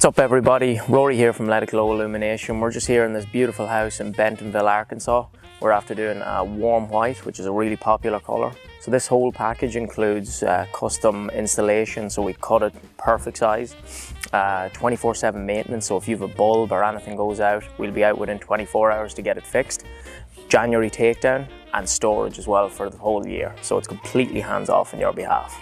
What's up everybody, Rory here from Let It Glow Illumination. We're just here in this beautiful house in Bentonville, Arkansas. We're after doing a warm white, which is a really popular colour. So this whole package includes custom installation, so we cut it perfect size, 24/7 maintenance, so if you have a bulb or anything goes out, we'll be out within 24 hours to get it fixed. January takedown and storage as well for the whole year, so it's completely hands off on your behalf.